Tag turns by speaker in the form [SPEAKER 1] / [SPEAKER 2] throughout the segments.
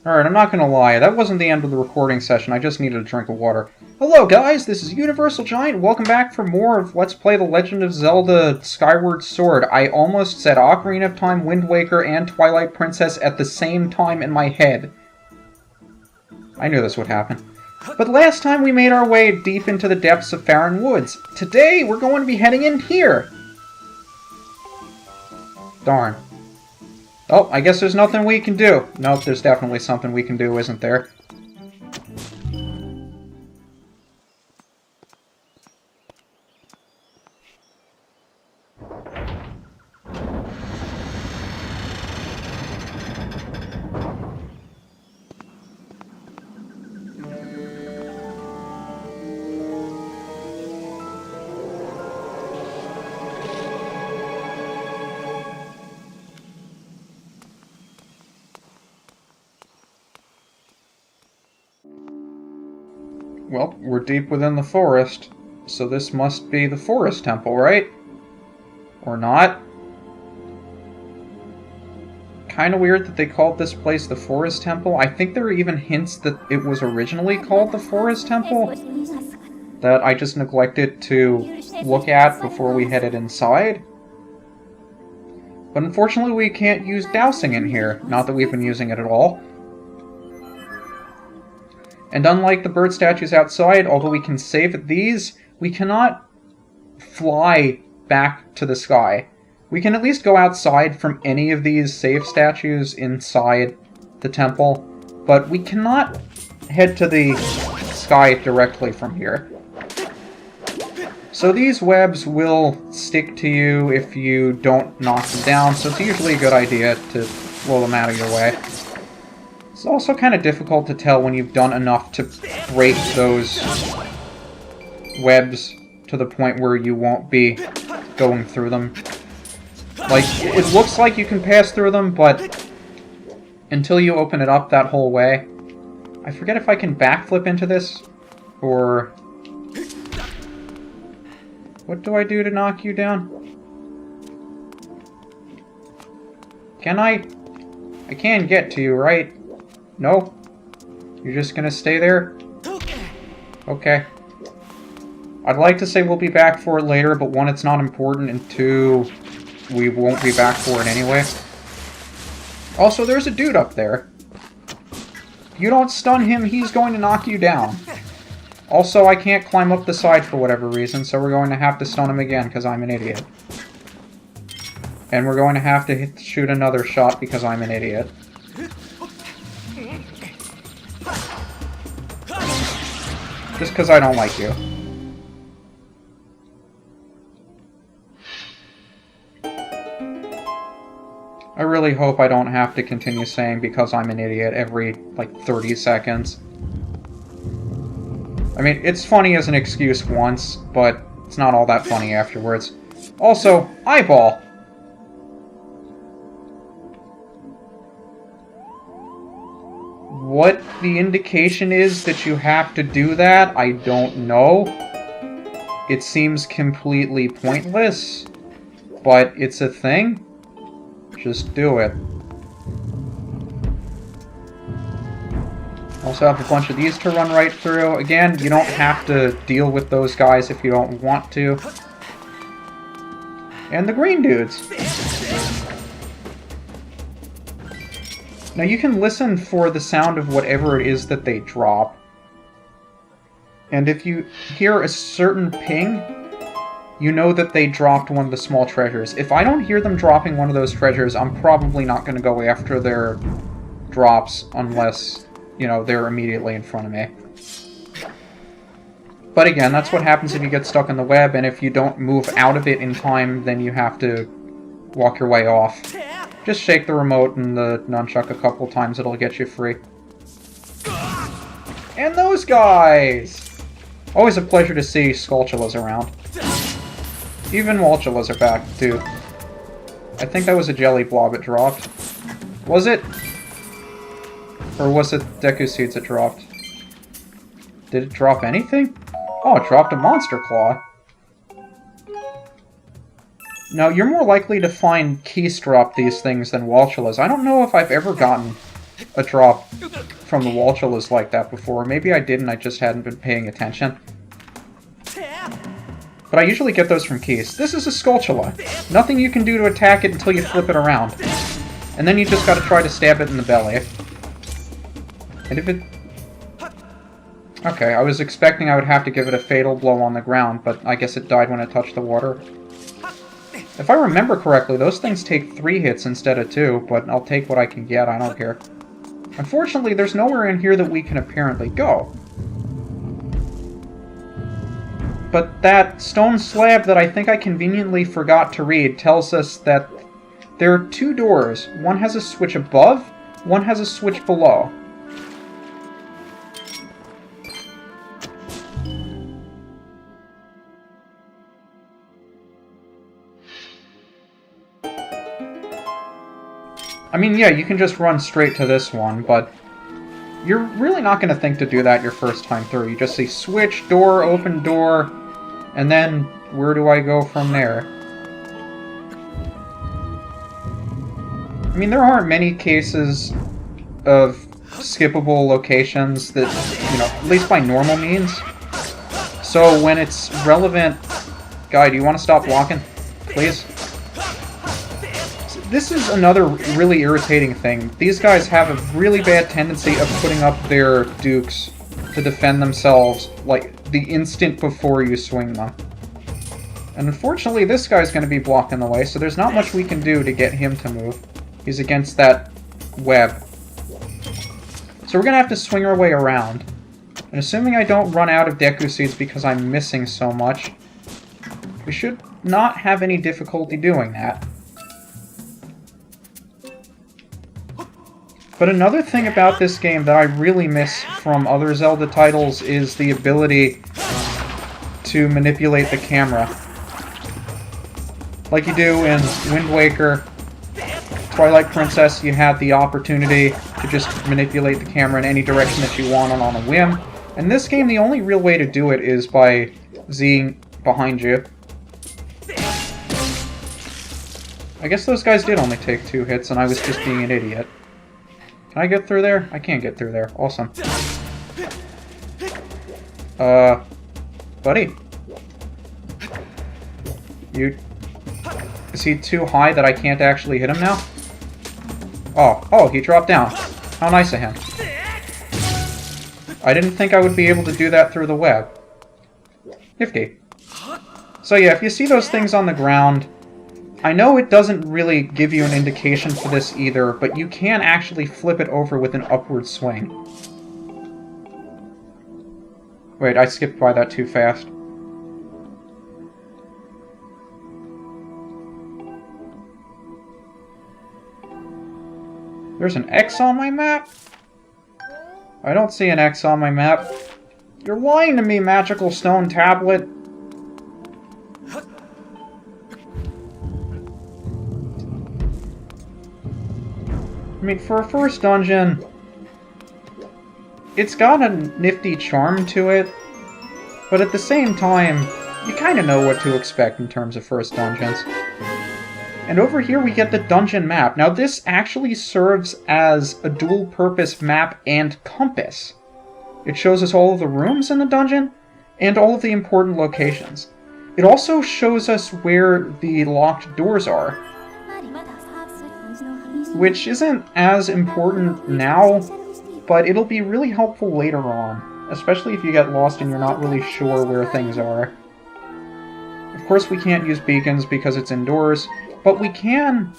[SPEAKER 1] Alright, I'm not gonna lie, that wasn't the end of the recording session, I just needed a drink of water. Hello guys, this is UniversalGiant, welcome back for more of Let's Play The Legend of Zelda Skyward Sword. I almost said Ocarina of Time, Wind Waker, and Twilight Princess at the same time in my head. I knew this would happen. But last time we made our way deep into the depths of Faron Woods. Today, we're going to be heading in here! Darn. Oh, I guess there's nothing we can do. Nope, there's definitely something we can do, isn't there? Well, we're deep within the forest, so this must be the forest temple, right? Or not? Kinda weird that they called this place the forest temple. I think there are even hints that it was originally called the forest temple that I just neglected to look at before we headed inside. But unfortunately we can't use dowsing in here, not that we've been using it at all. And unlike the bird statues outside, although we can save at these, we cannot fly back to the sky. We can at least go outside from any of these save statues inside the temple, but we cannot head to the sky directly from here. So these webs will stick to you if you don't knock them down, so it's usually a good idea to blow them out of your way. It's also kind of difficult to tell when you've done enough to break those webs to the point where you won't be going through them. Like, it looks like you can pass through them, but until you open it up that whole way... I forget if I can backflip into this, or... What do I do to knock you down? Can I? I can get to you, right? No? You're just gonna stay there? Okay. I'd like to say we'll be back for it later, but one, it's not important, and two, we won't be back for it anyway. Also, there's a dude up there. If you don't stun him, he's going to knock you down. Also, I can't climb up the side for whatever reason, so we're going to have to stun him again, because I'm an idiot. And we're going to have to shoot another shot because I'm an idiot. Just because I don't like you. I really hope I don't have to continue saying because I'm an idiot every, like, 30 seconds. I mean, it's funny as an excuse once, but it's not all that funny afterwards. Also, eyeball! What the indication is that you have to do that, I don't know. It seems completely pointless, but it's a thing. Just do it. Also have a bunch of these to run right through. Again, you don't have to deal with those guys if you don't want to. And the green dudes. Now you can listen for the sound of whatever it is that they drop. And if you hear a certain ping, you know that they dropped one of the small treasures. If I don't hear them dropping one of those treasures, I'm probably not going to go after their drops unless, you know, they're immediately in front of me. But again, that's what happens if you get stuck in the web, and if you don't move out of it in time, then you have to walk your way off. Just shake the remote and the nunchuck a couple times, it'll get you free. And those guys! Always a pleasure to see Skulltulas around. Even Waltulas are back, too. I think that was a jelly blob it dropped. Was it? Or was it Deku Seeds it dropped? Did it drop anything? Oh, it dropped a Monster Claw. Now, you're more likely to find Keysdrop these things than Waltulas. I don't know if I've ever gotten a drop from the Walchulas like that before. Maybe I did and I just hadn't been paying attention. But I usually get those from keys. This is a Skulltula. Nothing you can do to attack it until you flip it around. And then you just gotta try to stab it in the belly. And if it... Okay, I was expecting I would have to give it a fatal blow on the ground, but I guess it died when it touched the water. If I remember correctly, those things take 3 hits instead of 2, but I'll take what I can get, I don't care. Unfortunately, there's nowhere in here that we can apparently go. But that stone slab that I think I conveniently forgot to read tells us that there are 2 doors. One has a switch above, one has a switch below. I mean, yeah, you can just run straight to this one, but you're really not going to think to do that your first time through. You just see switch, door, open door, and then where do I go from there? I mean, there aren't many cases of skippable locations that, you know, at least by normal means. So when it's relevant... Guy, do you want to stop walking? Please? This is another really irritating thing. These guys have a really bad tendency of putting up their dukes to defend themselves, like, the instant before you swing them. And unfortunately, this guy's going to be blocking the way, so there's not much we can do to get him to move. He's against that web. So we're going to have to swing our way around. And assuming I don't run out of Deku Seeds because I'm missing so much, we should not have any difficulty doing that. But another thing about this game that I really miss from other Zelda titles is the ability to manipulate the camera. Like you do in Wind Waker, Twilight Princess, you had the opportunity to just manipulate the camera in any direction that you wanted on a whim. In this game, the only real way to do it is by Zing behind you. I guess those guys did only take 2 hits and I was just being an idiot. Can I get through there? I can't get through there. Awesome. Buddy? Is he too high that I can't actually hit him now? Oh, he dropped down. How nice of him. I didn't think I would be able to do that through the web. Nifty. So yeah, if you see those things on the ground, I know it doesn't really give you an indication for this either, but you can actually flip it over with an upward swing. Wait, I skipped by that too fast. There's an X on my map? I don't see an X on my map. You're lying to me, Magical Stone Tablet! I mean, for a first dungeon, it's got a nifty charm to it, but at the same time, you kind of know what to expect in terms of first dungeons. And over here we get the dungeon map. Now this actually serves as a dual-purpose map and compass. It shows us all of the rooms in the dungeon, and all of the important locations. It also shows us where the locked doors are, which isn't as important now, but it'll be really helpful later on, especially if you get lost and you're not really sure where things are. Of course we can't use beacons because it's indoors, but we can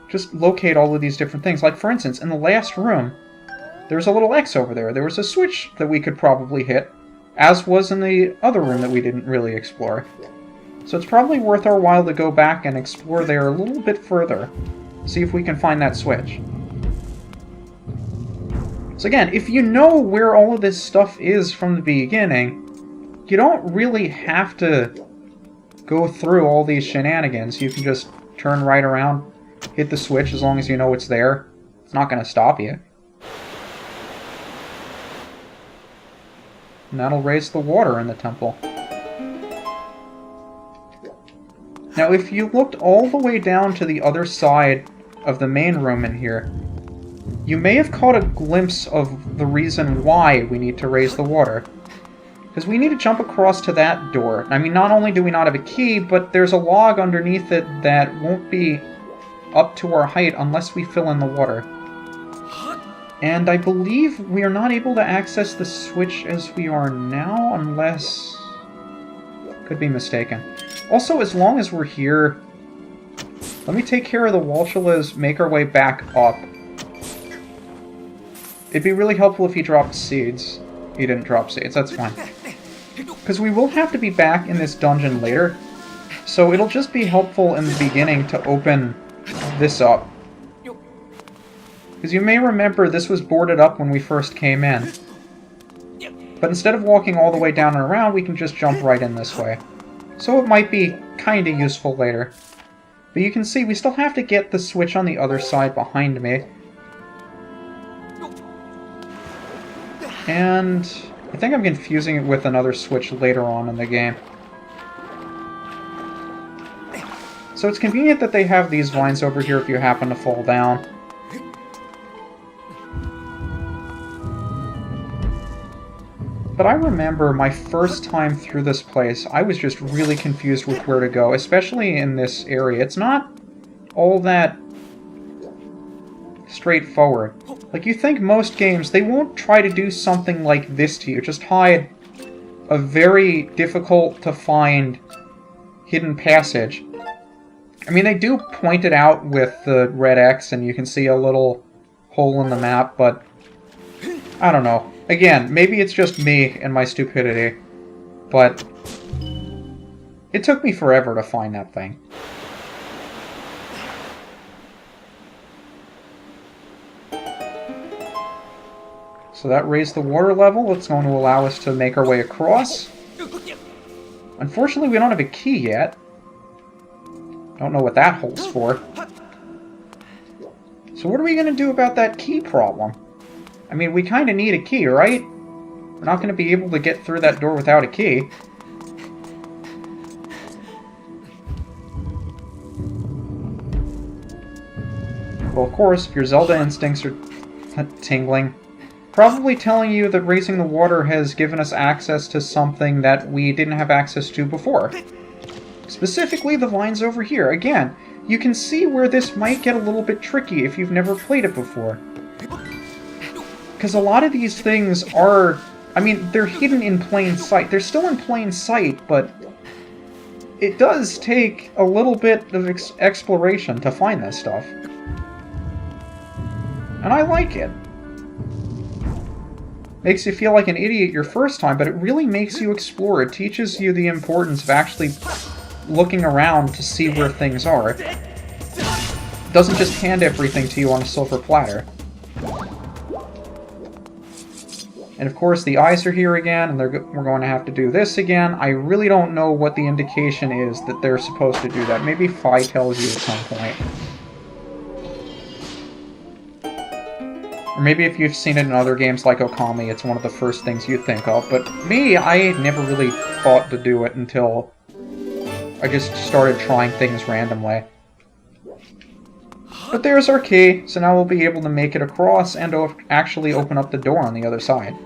[SPEAKER 1] just locate all of these different things. Like for instance, in the last room, there's a little X over there. There was a switch that we could probably hit, as was in the other room that we didn't really explore. So it's probably worth our while to go back and explore there a little bit further. See if we can find that switch. So again, if you know where all of this stuff is from the beginning, you don't really have to go through all these shenanigans. You can just turn right around, hit the switch as long as you know it's there. It's not going to stop you. And that'll raise the water in the temple. Now, if you looked all the way down to the other side of the main room in here, you may have caught a glimpse of the reason why we need to raise the water. Because we need to jump across to that door. I mean, not only do we not have a key, but there's a log underneath it that won't be up to our height unless we fill in the water. And I believe we are not able to access the switch as we are now, unless... Could be mistaken. Also, as long as we're here, let me take care of the Walshulas, make our way back up. It'd be really helpful if he dropped seeds. He didn't drop seeds, that's fine. Because we will have to be back in this dungeon later, so it'll just be helpful in the beginning to open this up. Because you may remember this was boarded up when we first came in. But instead of walking all the way down and around, we can just jump right in this way. So it might be kind of useful later. But you can see we still have to get the switch on the other side behind me. And I think I'm confusing it with another switch later on in the game. So it's convenient that they have these vines over here if you happen to fall down. But I remember my first time through this place, I was just really confused with where to go, especially in this area. It's not all that straightforward. Like, you think most games, they won't try to do something like this to you, just hide a very difficult-to-find hidden passage. I mean, they do point it out with the red X, and you can see a little hole in the map, but I don't know. Again, maybe it's just me and my stupidity, but it took me forever to find that thing. So that raised the water level. It's going to allow us to make our way across. Unfortunately, we don't have a key yet. Don't know what that holds for. So what are we going to do about that key problem? I mean, we kind of need a key, right? We're not going to be able to get through that door without a key. Well, of course, if your Zelda instincts are tingling, probably telling you that raising the water has given us access to something that we didn't have access to before. Specifically, the vines over here. Again, you can see where this might get a little bit tricky if you've never played it before. Because a lot of these things are... I mean, they're hidden in plain sight. They're still in plain sight, but it does take a little bit of exploration to find this stuff. And I like it. Makes you feel like an idiot your first time, but it really makes you explore. It teaches you the importance of actually looking around to see where things are. It doesn't just hand everything to you on a silver platter. And of course the eyes are here again, and we're going to have to do this again. I really don't know what the indication is that they're supposed to do that. Maybe Fi tells you at some point. Or maybe if you've seen it in other games like Okami, it's one of the first things you think of. But me, I never really thought to do it until I just started trying things randomly. But there's our key, so now we'll be able to make it across and actually open up the door on the other side.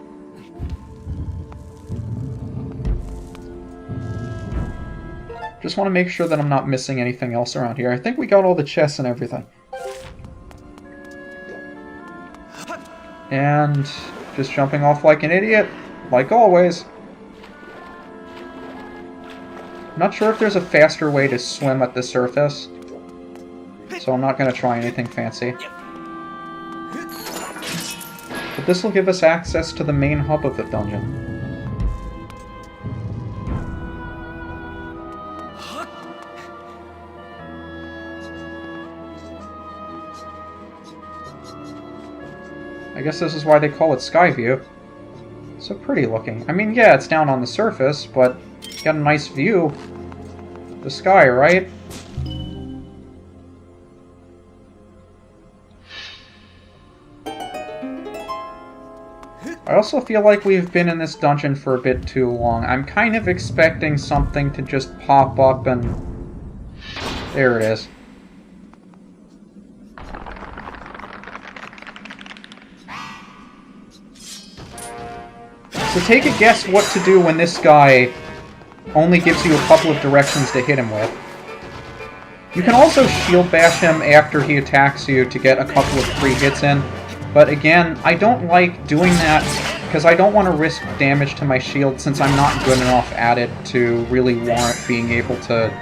[SPEAKER 1] Just want to make sure that I'm not missing anything else around here. I think we got all the chests and everything. And just jumping off like an idiot, like always. Not sure if there's a faster way to swim at the surface, so I'm not going to try anything fancy. But this will give us access to the main hub of the dungeon. I guess this is why they call it Skyview. So pretty looking. I mean, yeah, it's down on the surface, but you got a nice view of the sky, right? I also feel like we've been in this dungeon for a bit too long. I'm kind of expecting something to just pop up and... There it is. So take a guess what to do when this guy only gives you a couple of directions to hit him with. You can also shield bash him after he attacks you to get a couple of free hits in, but again, I don't like doing that because I don't want to risk damage to my shield since I'm not good enough at it to really warrant being able to,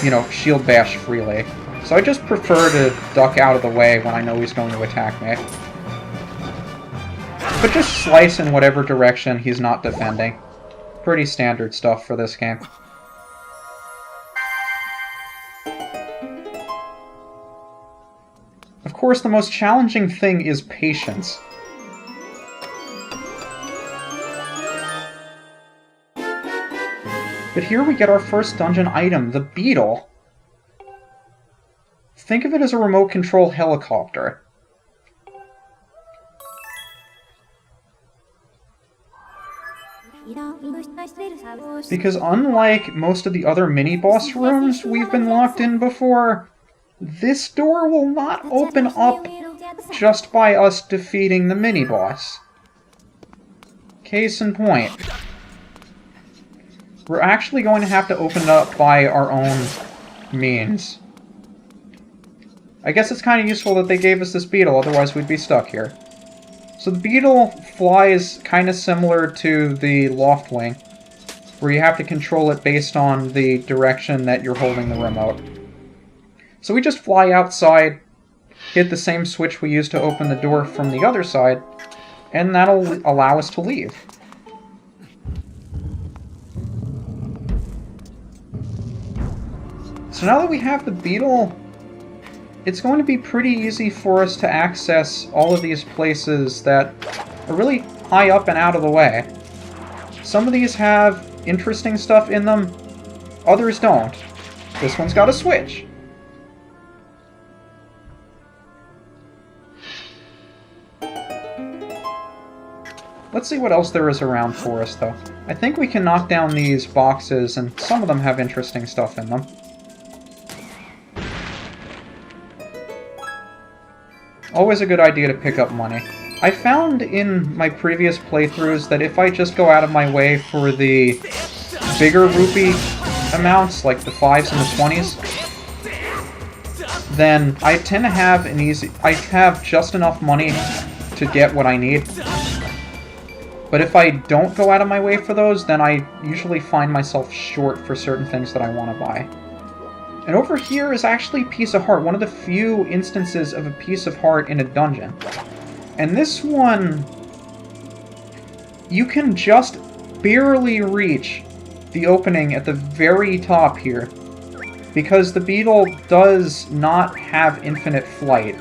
[SPEAKER 1] you know, shield bash freely. So I just prefer to duck out of the way when I know he's going to attack me. But just slice in whatever direction he's not defending. Pretty standard stuff for this game. Of course, the most challenging thing is patience. But here we get our first dungeon item, the Beetle. Think of it as a remote control helicopter. Because unlike most of the other mini-boss rooms we've been locked in before, this door will not open up just by us defeating the mini-boss. Case in point. We're actually going to have to open it up by our own means. I guess it's kind of useful that they gave us this beetle, otherwise we'd be stuck here. So the beetle flies kind of similar to the loft wing, where you have to control it based on the direction that you're holding the remote. So we just fly outside, hit the same switch we used to open the door from the other side, and that'll allow us to leave. So now that we have the beetle, it's going to be pretty easy for us to access all of these places that are really high up and out of the way. Some of these have interesting stuff in them, others don't. This one's got a switch. Let's see what else there is around for us, though. I think we can knock down these boxes, and some of them have interesting stuff in them. Always a good idea to pick up money. I found in my previous playthroughs that if I just go out of my way for the bigger rupee amounts, like the 5s and the 20s, then I tend to have I have just enough money to get what I need. But if I don't go out of my way for those, then I usually find myself short for certain things that I want to buy. And over here is actually Piece of Heart, one of the few instances of a Piece of Heart in a dungeon. And this one, you can just barely reach the opening at the very top here, because the beetle does not have infinite flight.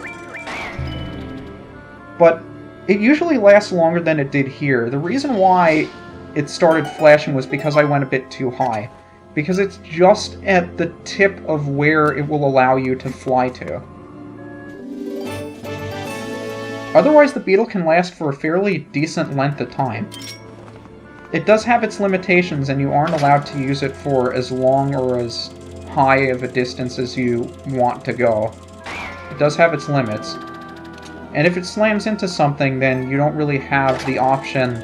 [SPEAKER 1] But it usually lasts longer than it did here. The reason why it started flashing was because I went a bit too high. Because it's just at the tip of where it will allow you to fly to. Otherwise, the beetle can last for a fairly decent length of time. It does have its limitations, and you aren't allowed to use it for as long or as high of a distance as you want to go. It does have its limits. And if it slams into something, then you don't really have the option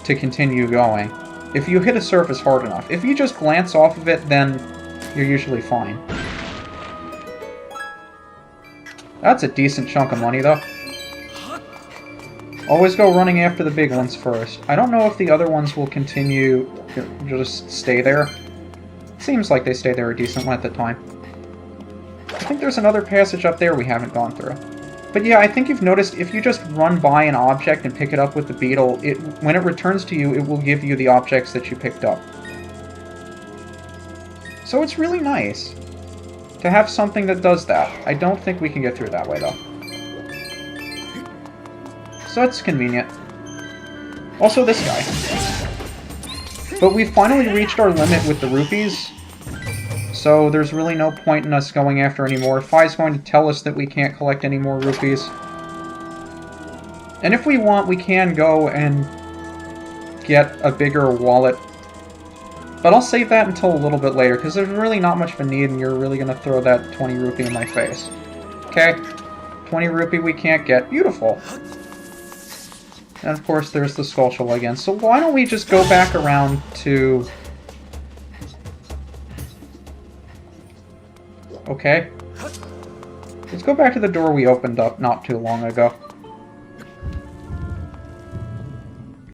[SPEAKER 1] to continue going. If you hit a surface hard enough. If you just glance off of it, then you're usually fine. That's a decent chunk of money, though. Always go running after the big ones first. I don't know if the other ones will continue to just stay there. Seems like they stay there a decent length of time. I think there's another passage up there we haven't gone through. But yeah, I think you've noticed if you just run by an object and pick it up with the beetle, when it returns to you, it will give you the objects that you picked up. So it's really nice to have something that does that. I don't think we can get through that way, though. So that's convenient. Also this guy. But we've finally reached our limit with the rupees, so there's really no point in us going after any more. Phi's going to tell us that we can't collect any more rupees. And if we want, we can go and get a bigger wallet. But I'll save that until a little bit later, because there's really not much of a need, and you're really going to throw that 20 rupee in my face. Okay, 20 rupee we can't get. Beautiful. And of course, there's the Skull Shell again. So why don't we just go back around to... Okay. Let's go back to the door we opened up not too long ago.